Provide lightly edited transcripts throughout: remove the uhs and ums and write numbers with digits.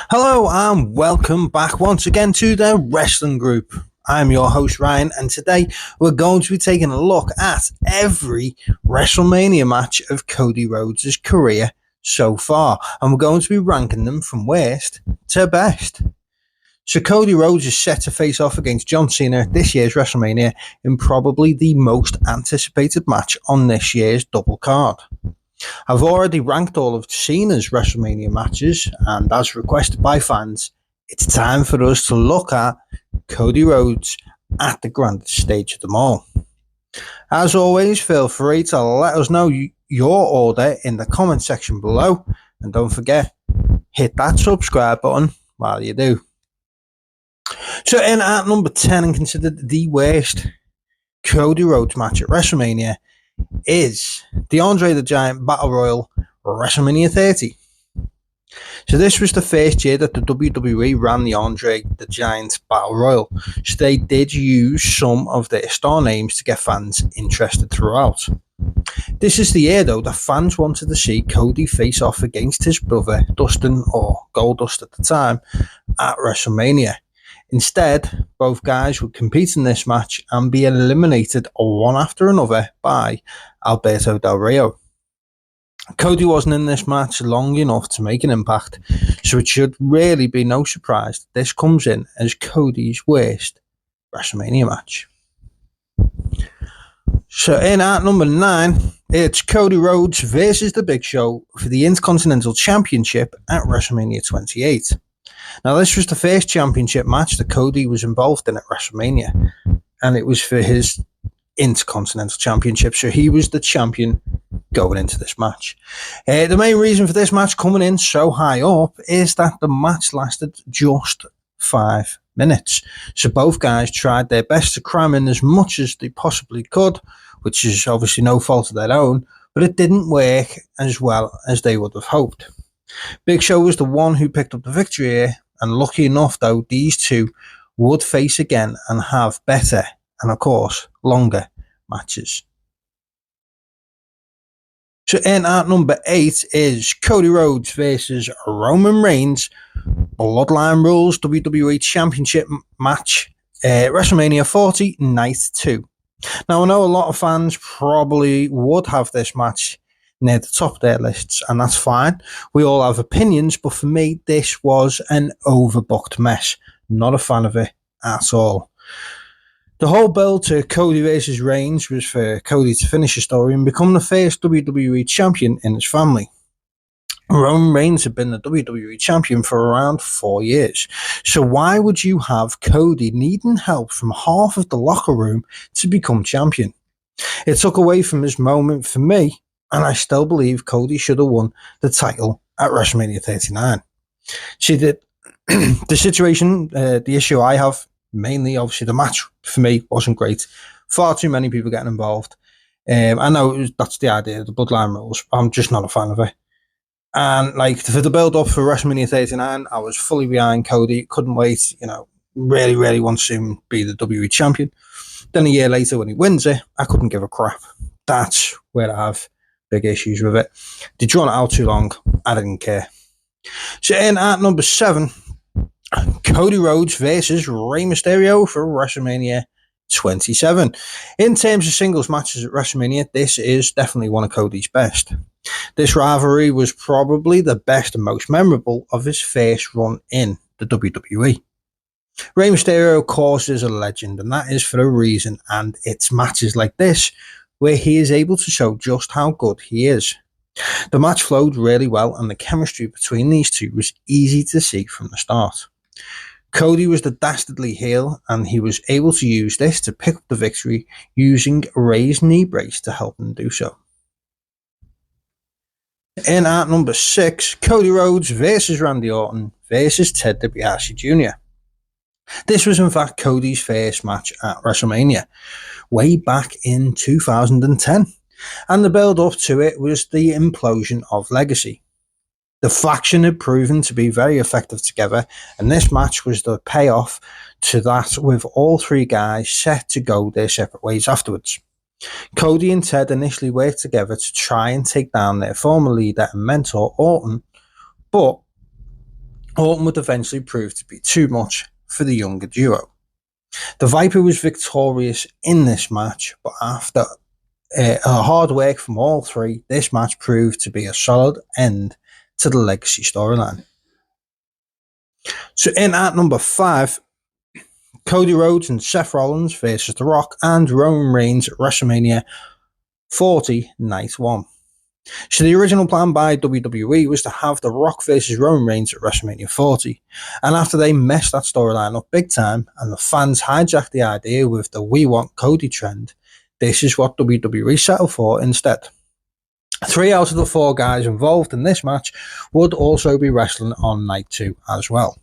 Hello and welcome back once again to the Wrestling Group. I'm your host Ryan, and today we're going to be taking a look at every WrestleMania match of Cody Rhodes' career so far, and we're going to be ranking them from worst to best. So Cody Rhodes is set to face off against John Cena at this year's WrestleMania in probably the most anticipated match on this year's double card. I've already ranked all of Cena's WrestleMania matches, and as requested by fans, it's time for us to look at Cody Rhodes at the grandest stage of them all. As always, feel free to let us know your order in the comment section below, and don't forget, hit that subscribe button while you do. So in at number 10 and considered the worst Cody Rhodes match at WrestleMania is the Andre the Giant Battle Royal WrestleMania 30. So this was the first year that the WWE ran the Andre the Giant Battle Royal. So they did use some of their star names to get fans interested throughout. This is the year though that fans wanted to see Cody face off against his brother Dustin, or Goldust at the time, at WrestleMania. Instead, both guys would compete in this match and be eliminated one after another by Alberto Del Rio. Cody wasn't in this match long enough to make an impact, so it should really be no surprise that this comes in as Cody's worst WrestleMania match. So in at number 9, it's Cody Rhodes versus The Big Show for the Intercontinental Championship at WrestleMania 28. Now, this was the first championship match that Cody was involved in at WrestleMania, and it was for his Intercontinental Championship, so he was the champion going into this match. The main reason for this match coming in so high up is that the match lasted just 5 minutes. So both guys tried their best to cram in as much as they possibly could, which is obviously no fault of their own, but it didn't work as well as they would have hoped. Big Show was the one who picked up the victory here, and lucky enough though, these two would face again and have better and of course longer matches. So in at number 8 is Cody Rhodes versus Roman Reigns Bloodline Rules WWE Championship match, WrestleMania 40 Night 2. Now, I know a lot of fans probably would have this match near the top of their lists, and that's fine. We all have opinions, but for me, this was an overbooked mess. Not a fan of it at all. The whole build to Cody versus Reigns was for Cody to finish the story and become the first WWE champion in his family. Roman Reigns had been the WWE champion for around 4 years. So why would you have Cody needing help from half of the locker room to become champion? It took away from his moment for me, and I still believe Cody should have won the title at WrestleMania 39. See, the situation, the issue I have, mainly obviously the match for me wasn't great. Far too many people getting involved. I know that's the idea, the Bloodline Rules. I'm just not a fan of it. And like for the build up for WrestleMania 39, I was fully behind Cody. Couldn't wait. Really want to see him be the WWE champion. Then a year later, when he wins it, I couldn't give a crap. That's where I have big issues with it. They drawn it out too long. I didn't care. So in at number 7, Cody Rhodes versus Rey Mysterio for WrestleMania 27. In terms of singles matches at WrestleMania, this is definitely one of Cody's best. This rivalry was probably the best and most memorable of his first run in the WWE. Rey Mysterio, of course, is a legend, and that is for a reason, and it's matches like this where he is able to show just how good he is. The match flowed really well, and the chemistry between these two was easy to see from the start. Cody was the dastardly heel, and he was able to use this to pick up the victory using Rey's knee brace to help him do so. In at number 6, Cody Rhodes versus Randy Orton versus Ted DiBiase Jr. This was in fact Cody's first match at WrestleMania, way back in 2010, and the build up to it was the implosion of Legacy. The faction had proven to be very effective together, and this match was the payoff to that, with all three guys set to go their separate ways afterwards. Cody and Ted initially worked together to try and take down their former leader and mentor, Orton, but Orton would eventually prove to be too much for the younger duo. The Viper was victorious in this match, but after hard work from all three, this match proved to be a solid end to the Legacy storyline. So in at number 5, Cody Rhodes and Seth Rollins versus The Rock and Roman Reigns at WrestleMania 40 Night 1. So the original plan by WWE was to have The Rock versus Roman Reigns at WrestleMania 40. And after they messed that storyline up big time and the fans hijacked the idea with the "We Want Cody" trend, this is what WWE settled for instead. 3 out of the 4 guys involved in this match would also be wrestling on night 2 as well.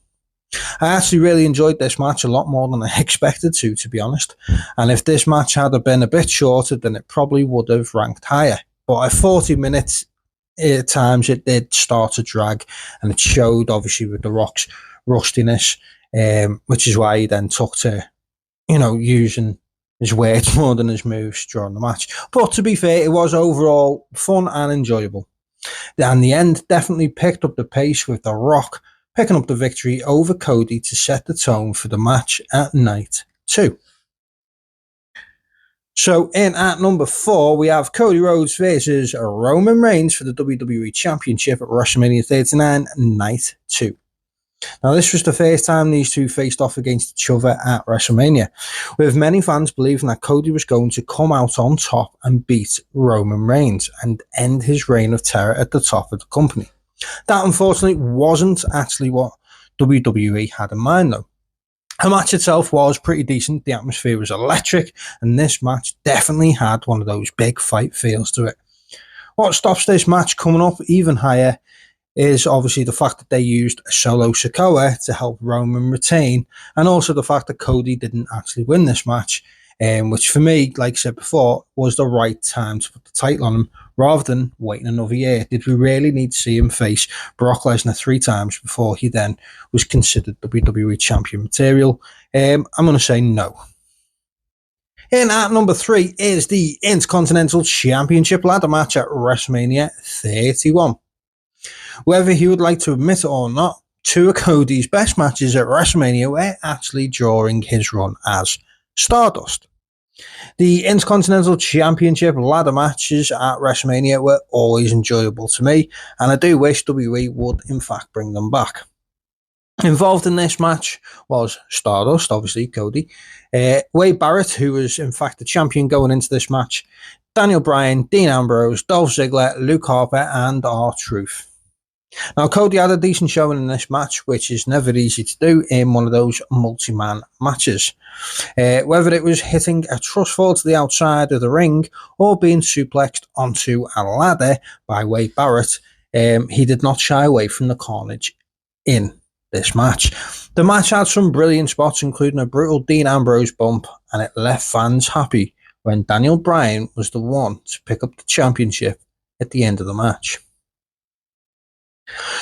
I actually really enjoyed this match a lot more than I expected to be honest. And if this match had been a bit shorter, then it probably would have ranked higher. But at 40 minutes, at times it did start to drag, and it showed obviously with The Rock's rustiness, which is why he then took to, using his words more than his moves during the match. But to be fair, it was overall fun and enjoyable. And the end definitely picked up the pace with The Rock picking up the victory over Cody to set the tone for the match at night 2. So in at number 4, we have Cody Rhodes versus Roman Reigns for the WWE Championship at WrestleMania 39 Night 2. Now, this was the first time these two faced off against each other at WrestleMania, with many fans believing that Cody was going to come out on top and beat Roman Reigns and end his reign of terror at the top of the company. That, unfortunately, wasn't actually what WWE had in mind, though. The match itself was pretty decent, the atmosphere was electric, and this match definitely had one of those big fight feels to it. What stops this match coming up even higher is obviously the fact that they used a solo Sikoa to help Roman retain, and also the fact that Cody didn't actually win this match, which for me, like I said before, was the right time to put the title on him rather than waiting another year. Did we really need to see him face Brock Lesnar 3 times before he then was considered WWE Champion material? I'm going to say no. In at number 3 is the Intercontinental Championship ladder match at WrestleMania 31. Whether he would like to admit it or not, 2 of Cody's best matches at WrestleMania were actually during his run as Stardust. The Intercontinental Championship ladder matches at WrestleMania were always enjoyable to me, and I do wish WWE would in fact bring them back. Involved in this match was Stardust, obviously Cody, Wade Barrett, who was in fact the champion going into this match, Daniel Bryan, Dean Ambrose, Dolph Ziggler, Luke Harper, and R-Truth. Now, Cody had a decent showing in this match, which is never easy to do in one of those multi-man matches. Whether it was hitting a trust fall to the outside of the ring or being suplexed onto a ladder by Wade Barrett, he did not shy away from the carnage in this match. The match had some brilliant spots, including a brutal Dean Ambrose bump, and it left fans happy when Daniel Bryan was the one to pick up the championship at the end of the match.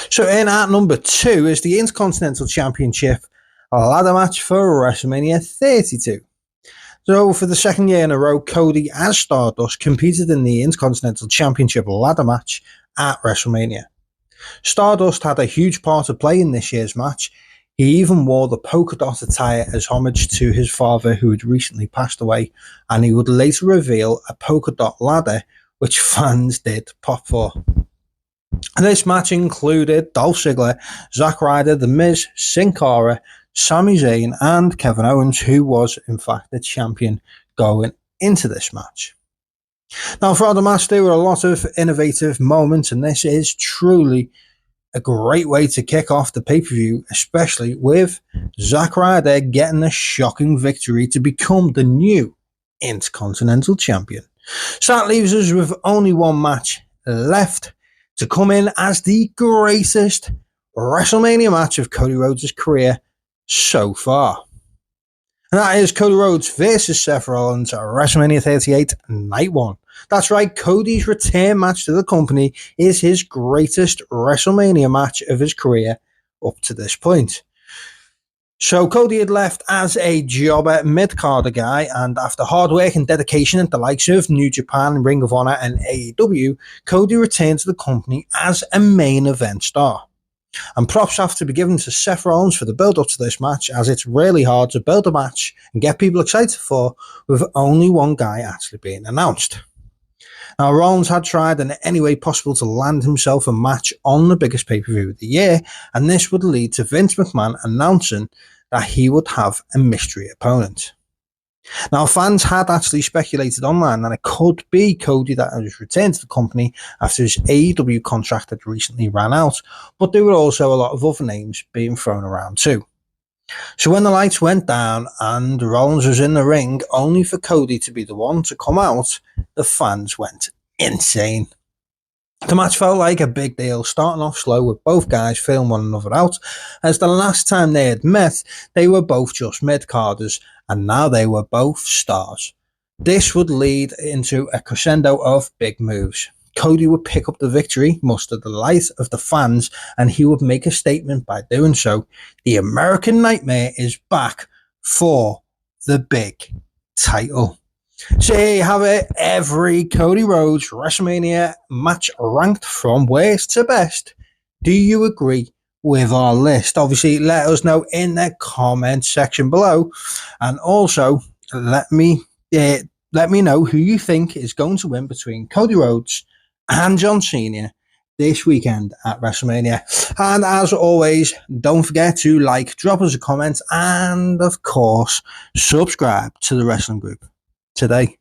So in at number 2 is the Intercontinental Championship ladder match for WrestleMania 32. So for the second year in a row, Cody as Stardust competed in the Intercontinental Championship ladder match at WrestleMania. Stardust had a huge part to play in this year's match. He even wore the polka dot attire as homage to his father, who had recently passed away, and he would later reveal a polka dot ladder, which fans did pop for. This match included Dolph Ziggler, Zack Ryder, The Miz, Sin Cara, Sami Zayn, and Kevin Owens, who was in fact the champion going into this match. Now, throughout the match, there were a lot of innovative moments, and this is truly a great way to kick off the pay-per-view, especially with Zack Ryder getting a shocking victory to become the new Intercontinental Champion. So that leaves us with only one match left to come in as the greatest WrestleMania match of Cody Rhodes' career so far. And that is Cody Rhodes versus Seth Rollins at WrestleMania 38 Night 1. That's right, Cody's return match to the company is his greatest WrestleMania match of his career up to this point. So Cody had left as a jobber mid-carder guy, and after hard work and dedication at the likes of New Japan, Ring of Honor, and AEW, Cody returned to the company as a main event star. And props have to be given to Seth Rollins for the build-up to this match, as it's really hard to build a match and get people excited for with only one guy actually being announced. Now, Rollins had tried in any way possible to land himself a match on the biggest pay-per-view of the year, and this would lead to Vince McMahon announcing that he would have a mystery opponent. Now, fans had actually speculated online that it could be Cody that has returned to the company after his AEW contract had recently ran out, but there were also a lot of other names being thrown around too. So when the lights went down and Rollins was in the ring, only for Cody to be the one to come out, the fans went insane. The match felt like a big deal, starting off slow with both guys feeling one another out, as the last time they had met, they were both just mid-carders, and now they were both stars. This would lead into a crescendo of big moves. Cody would pick up the victory, much to the delight of the fans, and he would make a statement by doing so. The American Nightmare is back for the big title. So here you have it, every Cody Rhodes WrestleMania match ranked from worst to best. Do you agree with our list? Obviously, let us know in the comment section below, and also let me know who you think is going to win between Cody Rhodes and John Cena this weekend at WrestleMania. And as always, don't forget to like, drop us a comment, and of course, subscribe to the Wrestling Group today.